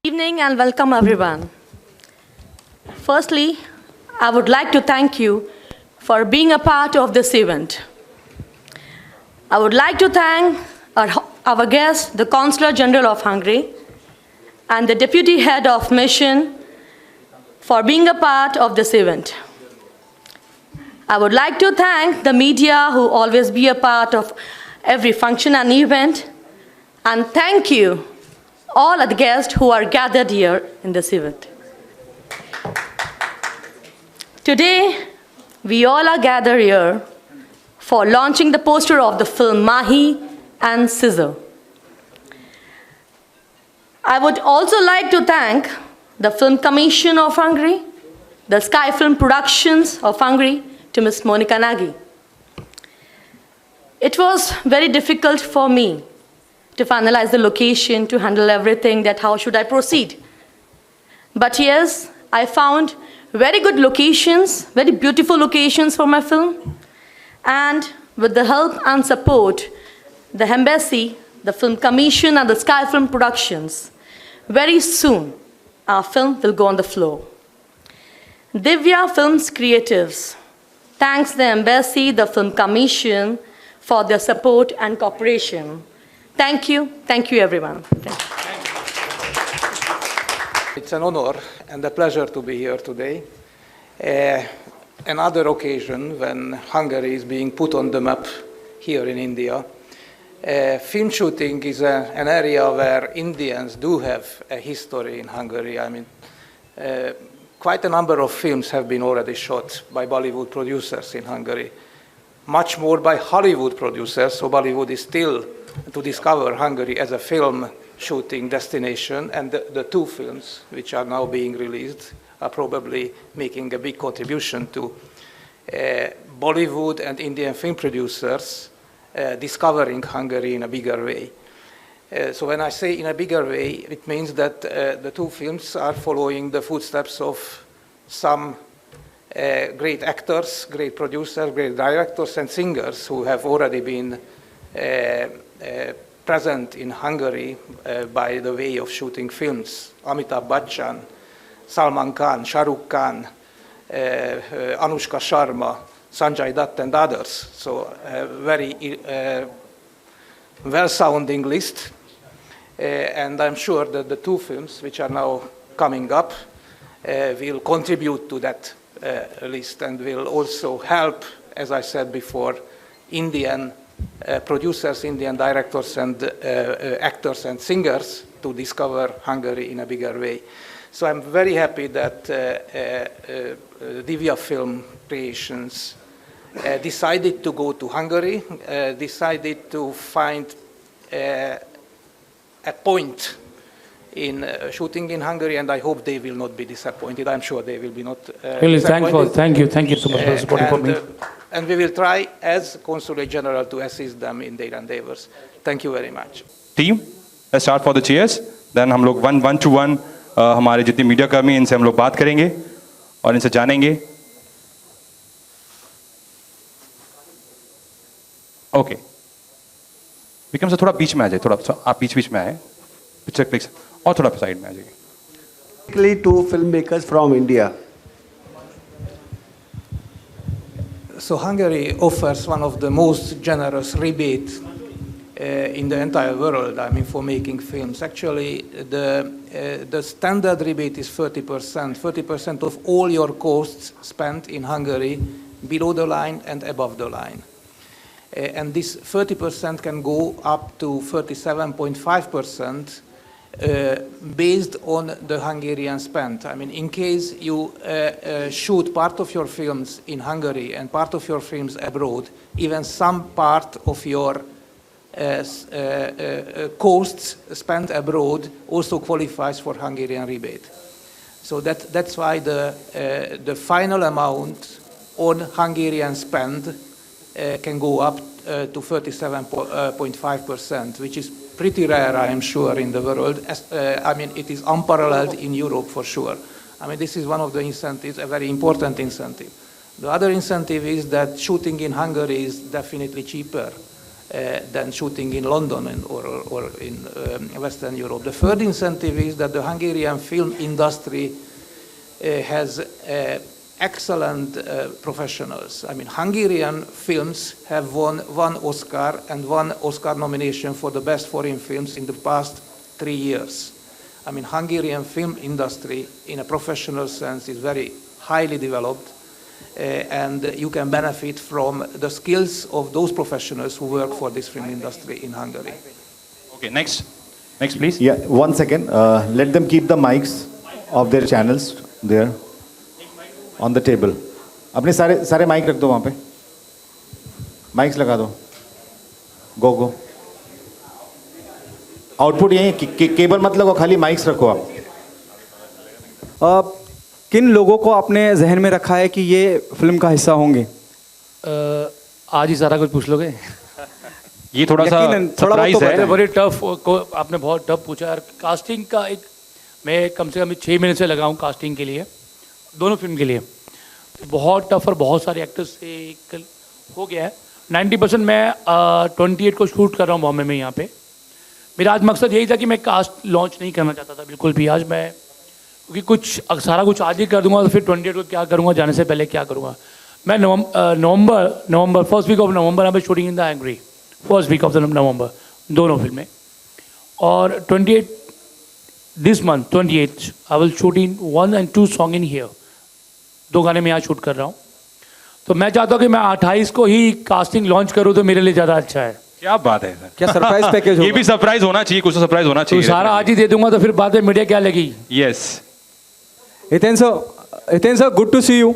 Evening and welcome everyone. Firstly, I would like to thank you for being a part of this event. I would like to thank our guest, the Consular General of Hungary, and the Deputy Head of Mission for being a part of this event. I would like to thank the media who always be a part of every function and event, and thank you all of the guests who are gathered here in this event. Today, we all are gathered here for launching the poster of the film Mahi and Scissor. I would also like to thank the Film Commission of Hungary, the Sky Film Productions of Hungary, to Ms. Monika Nagy. It was very difficult for me to finalize the location, to handle everything, that how should I proceed. But yes, I found very good locations, very beautiful locations for my film. And with the help and support, the Embassy, the Film Commission, and the Sky Film Productions, very soon our film will go on the floor. Divya Films Creatives thanks the Embassy, the Film Commission for their support and cooperation. Thank you everyone. Thank you. It's an honor and a pleasure to be here today. Another occasion when Hungary is being put on the map here in India. Film shooting is an area where Indians do have a history in Hungary. I mean, quite a number of films have been already shot by Bollywood producers in Hungary. Much more by Hollywood producers, so Bollywood is still to discover Hungary as a film shooting destination, and the two films which are now being released are probably making a big contribution to Bollywood and Indian film producers discovering Hungary in a bigger way. So when I say in a bigger way, it means that the two films are following the footsteps of some great actors, great producers, great directors and singers who have already been present in Hungary by the way of shooting films. Amitabh Bachchan, Salman Khan, Shah Rukh Khan, Anushka Sharma, Sanjay Dutt and others. So a very well-sounding list. And I'm sure that the two films which are now coming up will contribute to that list and will also help, as I said before, Indian producers, Indian directors and actors and singers to discover Hungary in a bigger way. So I'm very happy that Divya Film Creations decided to go to Hungary, decided to find a point in shooting in Hungary, and I hope they will not be disappointed. I'm sure they will be not really disappointed. Thank you so much for supporting for me. And we will try as Consulate General to assist them in their endeavors. Thank you very much. Team, let's start for the chairs. Then हम लोग one to one हमारे जितने media कर्मी इनसे हम लोग बात करेंगे और इनसे जानेंगे. Okay. विक्रम से थोड़ा बीच में आ जाए, थोड़ा आप बीच में आए. पिक्चर क्लिक्स और थोड़ा साइड में आ जाइए. Basically, two filmmakers from India. So Hungary offers one of the most generous rebates in the entire world, I mean, for making films. Actually, the standard rebate is 30%. 30% of all your costs spent in Hungary below the line and above the line. And this 30% can go up to 37.5% based on the Hungarian spend. I mean, in case you shoot part of your films in Hungary and part of your films abroad, even some part of your costs spent abroad also qualifies for Hungarian rebate. So that's why the final amount on Hungarian spend can go up to 37.5%, which is pretty rare, I am sure, in the world. I mean, it is unparalleled in Europe for sure. I mean, this is one of the incentives, a very important incentive. The other incentive is that shooting in Hungary is definitely cheaper than shooting in London or in Western Europe. The third incentive is that the Hungarian film industry has excellent professionals. I mean, Hungarian films have won one Oscar and one Oscar nomination for the best foreign films in the past 3 years. I mean, Hungarian film industry, in a professional sense, is very highly developed, and you can benefit from the skills of those professionals who work for this film industry in Hungary. Okay, next. Next, please. Yeah, 1 second. Let them keep the mics of their channels there on the table. अपने सारे mic रख दो वहाँ पे. Mics लगा दो. Go. Output यही cable मत लगो, खाली माइक्स रखो आप. किन लोगों को आपने जहन में रखा है कि ये फिल्म का हिस्सा होंगे? आज ही सारा कुछ पूछ लोगे? ये थोड़ा सा सरप्राइज है. बड़ी टफ को आपने बहुत टफ पूछा यार. कास्टिंग का एक मैं कम से कम 6 महीने से लगा हूँ कास्टिंग के लिए, दोनों फिल्म के लिए. बहुत टफ और बहुत सारे एक्टर्स से हो गया है. 90% मैं 28 को शूट कर रहा हूँ बॉम्बे में यहाँ पे. मेरा आज मकसद यही था कि मैं कास्ट लॉन्च नहीं करना चाहता था बिल्कुल भी. आज मैं क्योंकि सारा कुछ आज ही कर दूंगा तो फिर 28 को क्या करूँगा, जाने से पहले क्या करूँगा. मैं November first week of November I am shooting in the angry. First week of the November दोनों फिल्में. और 28 this month 28 I will shoot in 1 and 2 song in here. 2 गाने में यहाँ शूट कर रहा हूँ. तो मैं चाहता हूँ कि मैं 28 को ही कास्टिंग लॉन्च करूँ तो मेरे लिए ज़्यादा अच्छा है. क्या बात है सर. क्या सरप्राइज पैकेज? ये भी सरप्राइज होना चाहिए, कुछ तो सरप्राइज होना चाहिए. तो सारा आज ही दे दूंगा तो फिर बाद में मीडिया क्या लगी. Yes. Hiten sir, good to see you.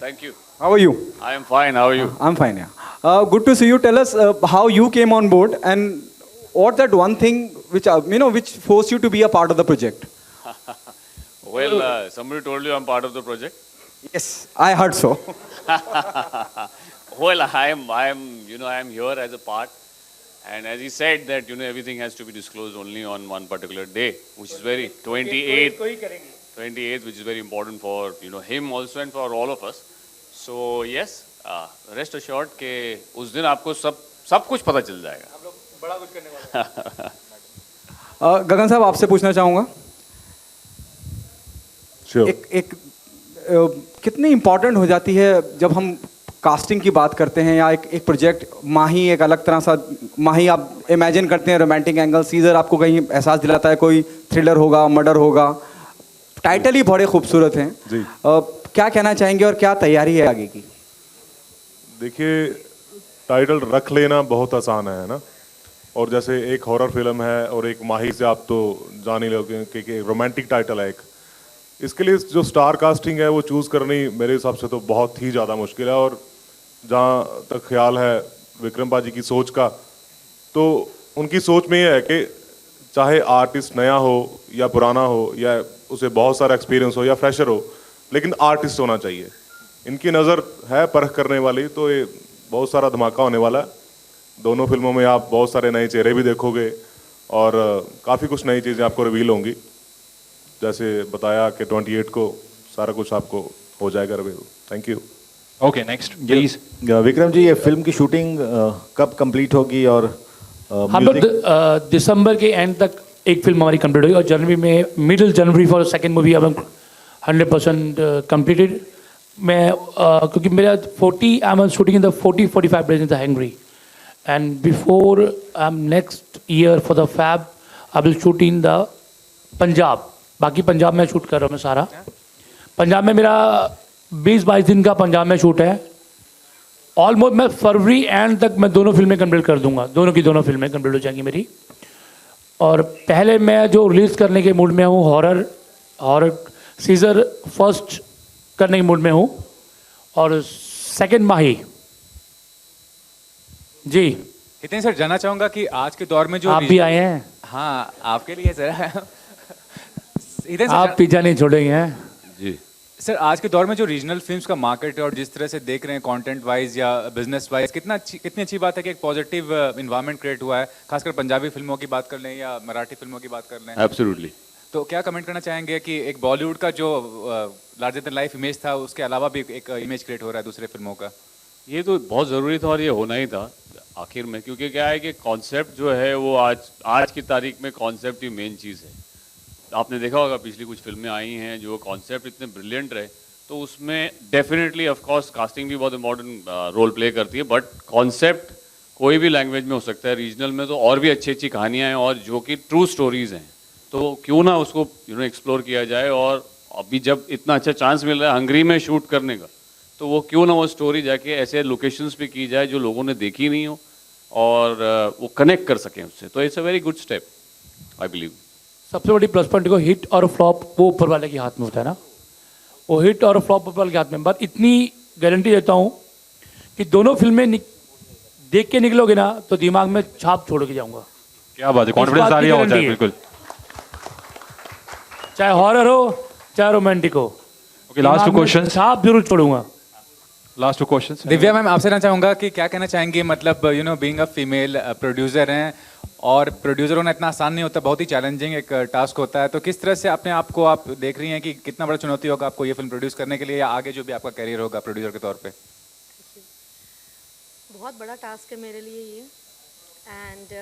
Thank you. How are you? I am fine. How are you? I'm fine, yeah. Good to see you. Tell us how you came on board and what that one thing which forced you to be a part of the project. Well, somebody told you I'm part of the project. Yes, I heard so. Well, I am here as a part, and as he said that everything has to be disclosed only on one particular day, which is very 28th, which is very important for him also and for all of us. So yes, rest assured कि उस दिन आपको सब कुछ पता चल जाएगा. आप लोग बड़ा कुछ करने वाले. गगन साहब आपसे पूछना चाहूँगा. Sure. एक कितनी इम्पोर्टेंट हो जाती है जब हम कास्टिंग की बात करते हैं या एक प्रोजेक्ट. माही एक अलग तरह सा, माही आप इमेजिन करते हैं रोमांटिक एंगल. सीजर आपको कहीं एहसास दिलाता है कोई थ्रिलर होगा, मर्डर होगा. टाइटल ही बड़े खूबसूरत हैं. क्या कहना चाहेंगे और क्या तैयारी है आगे की? देखिए, टाइटल रख लेना बहुत आसान है ना. और जैसे एक हॉरर फिल्म है और एक माही से आप तो जान ही लोगे कि रोमांटिक टाइटल है एक. इसके लिए जो स्टार कास्टिंग है वो चूज़ करनी मेरे हिसाब से तो बहुत ही ज़्यादा मुश्किल है. और जहाँ तक ख्याल है विक्रम बाजी की सोच का, तो उनकी सोच में ये है कि चाहे आर्टिस्ट नया हो या पुराना हो या उसे बहुत सारा एक्सपीरियंस हो या फ्रेशर हो, लेकिन आर्टिस्ट होना चाहिए. इनकी नज़र है परख करने वाली, तो ये बहुत सारा धमाका होने वाला है. दोनों फिल्मों में आप बहुत सारे नए चेहरे भी देखोगे और काफ़ी कुछ नई चीज़ें आपको रिवील होंगी. जैसे बताया कि 28 को सारा कुछ आपको हो जाएगा reveal. Thank you. Okay, next please. Vikram ji, ये फिल्म की शूटिंग कब कंप्लीट होगी? और हम लोग दिसंबर के एंड तक एक फिल्म हमारी कंप्लीट हुई और जनवरी में middle January for second movie अब 100% कंप्लीटेड. मैं क्योंकि मेरा 40 I am shooting in the 40-45 days in the Hungary and before I am next year for the fab I will shoot in the Punjab. बाकी पंजाब में शूट कर रहा हूँ मैं सारा. पंजाब में मेरा 20-22 दिन का पंजाब में शूट है. ऑलमोस्ट मैं फरवरी एंड तक मैं दोनों फिल्में कंप्लीट कर दूंगा. दोनों की दोनों फिल्में कंप्लीट हो जाएंगी मेरी. और पहले मैं जो रिलीज़ करने के मूड में हूँ हॉरर सीजर फर्स्ट करने के मूड में हूँ और सेकंड माही. जी हितेन सर, जानना चाहूँगा कि आज के दौर में जो आप भी आए हैं. हाँ, आपके लिए सर. आप पिज्जा नहीं छोड़ेंगे हैं जी सर. आज के दौर में जो रीजनल फिल्म्स का मार्केट है और जिस तरह से देख रहे हैं कंटेंट वाइज या बिजनेस वाइज, कितनी अच्छी बात है कि एक पॉजिटिव इन्वायरमेंट क्रिएट हुआ है. खासकर पंजाबी फिल्मों की बात कर लें या मराठी फिल्मों की बात कर लें. एब्सोल्युटली. तो क्या कमेंट करना चाहेंगे कि एक बॉलीवुड का जो लार्जर देन लाइफ इमेज था उसके अलावा भी एक इमेज क्रिएट हो रहा है दूसरे फिल्मों का? ये तो बहुत ज़रूरी था और ये होना ही था आखिर में, क्योंकि क्या है कि कॉन्सेप्ट जो है वो आज की तारीख में कॉन्सेप्ट ही मेन चीज़ है। आपने देखा होगा पिछली कुछ फिल्में आई हैं जो कॉन्सेप्ट इतने ब्रिलियंट रहे, तो उसमें डेफिनेटली ऑफ कोर्स कास्टिंग भी बहुत इम्पोर्टेंट रोल प्ले करती है, बट कॉन्सेप्ट कोई भी लैंग्वेज में हो सकता है। रीजनल में तो और भी अच्छी अच्छी कहानियाँ हैं और जो कि ट्रू स्टोरीज़ हैं, तो क्यों ना उसको एक्सप्लोर किया जाए। और अभी जब इतना अच्छा चांस मिल रहा है हंगरी में शूट करने का, तो वो क्यों ना वो स्टोरी जाके ऐसे लोकेशंस पे की जाए जो लोगों ने देखी नहीं हो और वो कनेक्ट कर सकें उससे। तो it's a very good step I believe. सबसे बड़ी प्लस पॉइंट को हिट और फ्लॉप वो ऊपर वाले के हाथ में होता है ना, वो हिट और फ्लॉप ऊपर वाले के हाथ में। बट इतनी गारंटी देता हूँ कि दोनों फिल्में देख के निकलोगे ना तो दिमाग में छाप छोड़ के जाऊंगा। क्या बात है, कॉन्फिडेंस आ रही है, बिल्कुल। चाहे हॉरर हो चाहे रोमांटिक हो। ओके, लास्ट टू क्वेश्चन, छाप जरूर छोड़ूंगा। Last two questions. Divya ma'am, आपसे ना चाहूंगा कि क्या कहना चाहेंगे, मतलब बीइंग अ फीमेल प्रोड्यूसर हैं और प्रोड्यूसर होना इतना आसान नहीं होता, बहुत ही चैलेंजिंग एक टास्क होता है, तो किस तरह से अपने आप को आप देख रही हैं कि कितना बड़ा चुनौती होगा आपको ये फिल्म प्रोड्यूस करने के लिए, या आगे जो भी आपका करियर होगा प्रोड्यूसर के तौर पे? बहुत बड़ा टास्क है मेरे लिए ये, एंड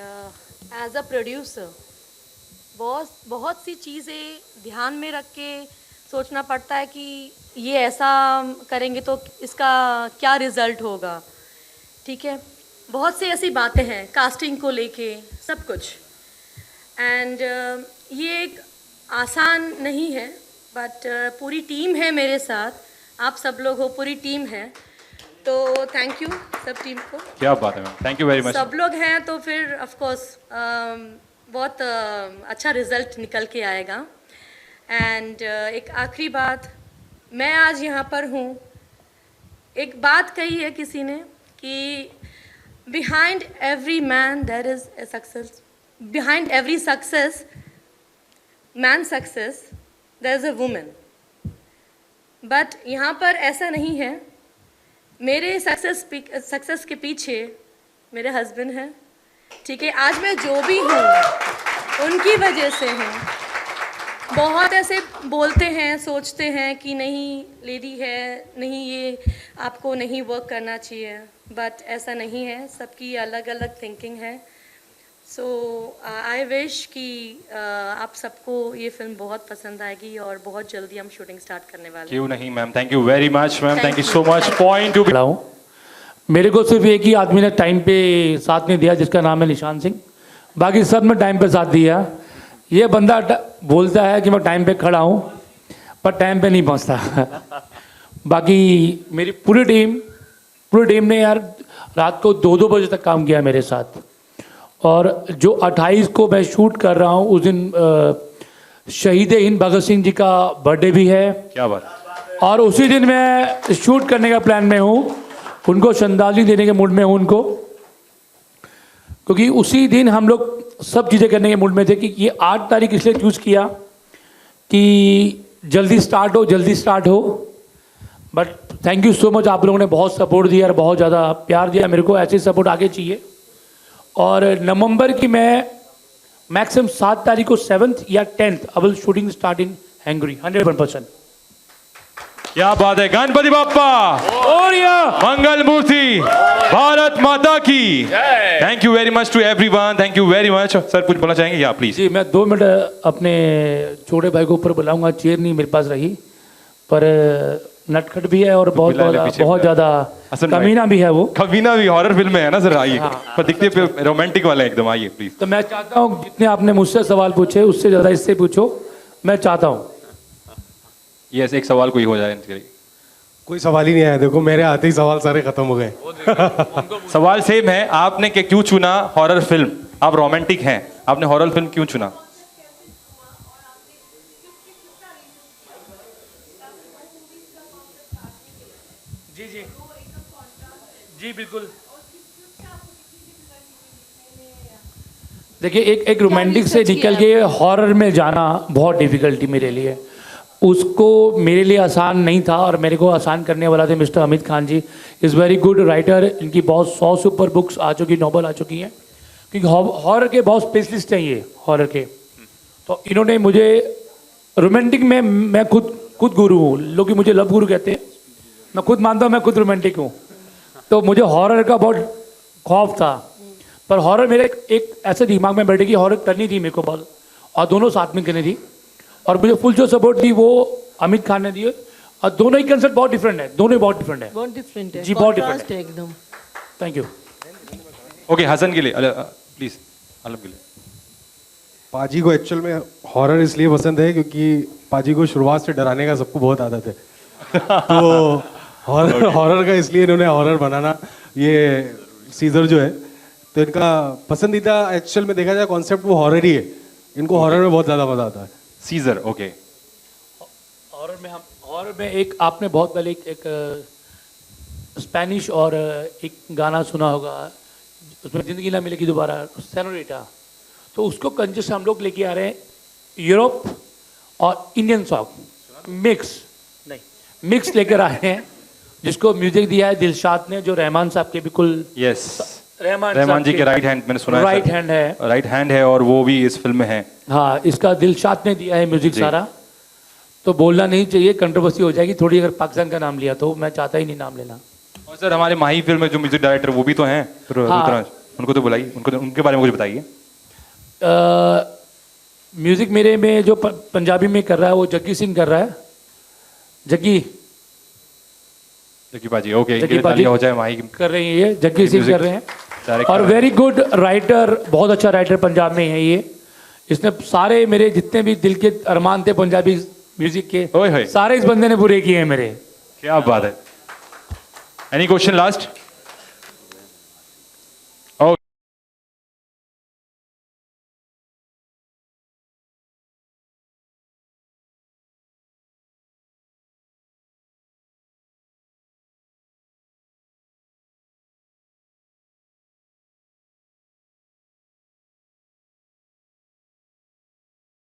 एज अ प्रोड्यूसर बहुत सी चीज़ें ध्यान में रख के सोचना पड़ता है कि ये ऐसा करेंगे तो इसका क्या रिज़ल्ट होगा। ठीक है, बहुत सी ऐसी बातें हैं कास्टिंग को लेके, सब कुछ। एंड ये एक आसान नहीं है, बट पूरी टीम है मेरे साथ, आप सब लोग हो, पूरी टीम है, तो थैंक यू सब टीम को। क्या बात है ma'am, thank you very much. सब लोग हैं तो फिर ऑफ कोर्स बहुत अच्छा रिज़ल्ट निकल के आएगा। एंड एक आखिरी बात, मैं आज यहाँ पर हूँ, एक बात कही है किसी ने कि behind every man there is a success, behind every success man success there is a women. But यहाँ पर ऐसा नहीं है, मेरे सक्सेस के पीछे मेरे हस्बैंड हैं। ठीक है, आज मैं जो भी हूँ उनकी वजह से हूँ। बहुत ऐसे बोलते हैं, सोचते हैं कि नहीं लेडी है, नहीं ये आपको नहीं वर्क करना चाहिए, बट ऐसा नहीं है, सबकी अलग अलग थिंकिंग है। सो आई विश कि आप सबको ये फिल्म बहुत पसंद आएगी और बहुत जल्दी हम शूटिंग स्टार्ट करने वाले हैं। क्यों नहीं ma'am, thank you very much ma'am, thank you so much. Point two मेरे को सिर्फ एक ही आदमी ने टाइम पे साथ नहीं दिया, जिसका नाम है निशान सिंह, बाकी सब ने टाइम पे साथ दिया। ये बंदा बोलता है कि मैं टाइम पे खड़ा हूँ पर टाइम पे नहीं पहुँचता। बाकी मेरी पूरी टीम ने यार रात को 2-2 बजे तक काम किया मेरे साथ। और जो 28 को मैं शूट कर रहा हूँ, उस दिन शहीद हिंद भगत सिंह जी का बर्थडे भी है। क्या बात। और उसी दिन मैं शूट करने का प्लान में हूँ, उनको श्रद्धांजलि देने के मूड में हूँ उनको, क्योंकि उसी दिन हम लोग सब चीज़ें करने के मूड में थे कि ये 8 तारीख इसलिए चूज़ किया कि जल्दी स्टार्ट हो। But thank you so much, आप लोगों ने बहुत सपोर्ट दिया और बहुत ज़्यादा प्यार दिया मेरे को, ऐसे सपोर्ट आगे चाहिए। और नवंबर की मैं मैक्सिमम 7 तारीख को 7th या 10th I will shooting start in Hungary 100%। क्या बात है, गणपति बाप्पा और मंगल मूर्ति, भारत माता की। Thank you very much to everyone, thank you very much. Sir कुछ बोलना चाहेंगे? या प्लीज। जी, मैं 2 मिनट अपने छोटे भाई को ऊपर बुलाऊंगा, चेयर नहीं मेरे पास रही, पर नटखट भी है और बहुत ज़्यादा कमीना भी है। वो कमीना भी हॉरर फिल्म में है ना सर, आइए। पर दिखते रोमांटिक वाले एकदम, आइए प्लीज। तो मैं चाहता हूँ जितने आपने मुझसे सवाल पूछे उससे ज़्यादा इससे पूछो, मैं चाहता हूँ। यस, एक सवाल कोई हो जाए। कोई सवाल ही नहीं आया, देखो मेरे आते ही सवाल सारे खत्म हो गए। सवाल सेम है, आपने क्यों चुना हॉरर फिल्म? आप रोमांटिक हैं, आपने हॉरर फिल्म क्यों चुना? जी बिल्कुल। देखिए, एक रोमांटिक से निकल के हॉरर में जाना बहुत डिफिकल्टी मेरे लिए, उसको मेरे लिए आसान नहीं था, और मेरे को आसान करने वाला थे Mr Amit Khan ji. Is very good writer, इनकी बहुत 100 से ऊपर बुक्स आ चुकी, नॉवल आ चुकी हैं, क्योंकि हॉरर के बहुत स्पेशलिस्ट हैं ये हॉरर के। तो इन्होंने मुझे रोमांटिक में, मैं खुद गुरु हूँ, लोग मुझे लव गुरु कहते हैं, मैं खुद मानता हूँ मैं खुद रोमांटिक हूँ। तो मुझे हॉरर का बहुत खौफ था, पर हॉरर मेरे एक ऐसे दिमाग में बैठे कि हॉरर करनी थी मेरे को बहुत, और दोनों साथ में करनी थी, और मुझे फुल जो सपोर्ट दी वो अमित खान ने दी, और दोनों ही कंसेप्ट बहुत डिफरेंट है, दोनों ही बहुत डिफरेंट है। बहुत डिफरेंट है जी, बहुत डिफरेंट Contrast है एकदम। Thank you. ओके, हसन के लिए प्लीज, आलम के लिए। पाजी को एक्चुअल में हॉरर इसलिए पसंद है क्योंकि पाजी को शुरुआत से डराने का सबको बहुत आदत है। तो हॉरर का इसलिए इन्होंने हॉरर बनाना, ये सीजर जो है तो इनका पसंदीदा एक्चुअल में देखा जाए कॉन्सेप्ट वो हॉरर ही है, इनको हॉरर में बहुत ज़्यादा मजा आता है। Scissor, okay. हॉरर में एक आपने बहुत पहले एक स्पेनिश और एक गाना सुना होगा, उसमें जिंदगी ना मिलेगी दोबारा, सेनोरिटा, तो उसको कंजस्ट हम लोग लेके आ रहे हैं यूरोप और इंडियन सॉन्ग मिक्स लेकर आए हैं, जिसको म्यूजिक दिया है दिलशाद ने, जो रहमान साहब के बिल्कुल रहमान जी के राइट हैंड, मैंने सुना है राइट हैंड है, राइट हैंड है, और वो भी इस फिल्म में है। हाँ, इसका दिलशाद ने दिया है म्यूजिक सारा, तो बोलना नहीं चाहिए, कंट्रोवर्सी हो जाएगी थोड़ी अगर पाकिस्तान का नाम लिया तो, मैं चाहता ही नहीं नाम लेना। और सर हमारे माही फिल्म में जो म्यूजिक डायरेक्टर वो भी तो हैं, हाँ। उनको तो बुलाइए, उनके बारे में कुछ बताइए। म्यूजिक मेरे में जो पंजाबी में कर रहा है वो जग्गी सिंह कर रहा है, जग्गी पाजी, ओके, हो जाए माही कर रहे हैं, ये जग्गी सिंह कर रहे हैं, और है। वेरी गुड राइटर, बहुत अच्छा राइटर पंजाब में है ये, इसने सारे मेरे जितने भी दिल के अरमान थे पंजाबी म्यूजिक के सारे इस बंदे ने पूरे किए हैं मेरे। क्या बात है। Any question last?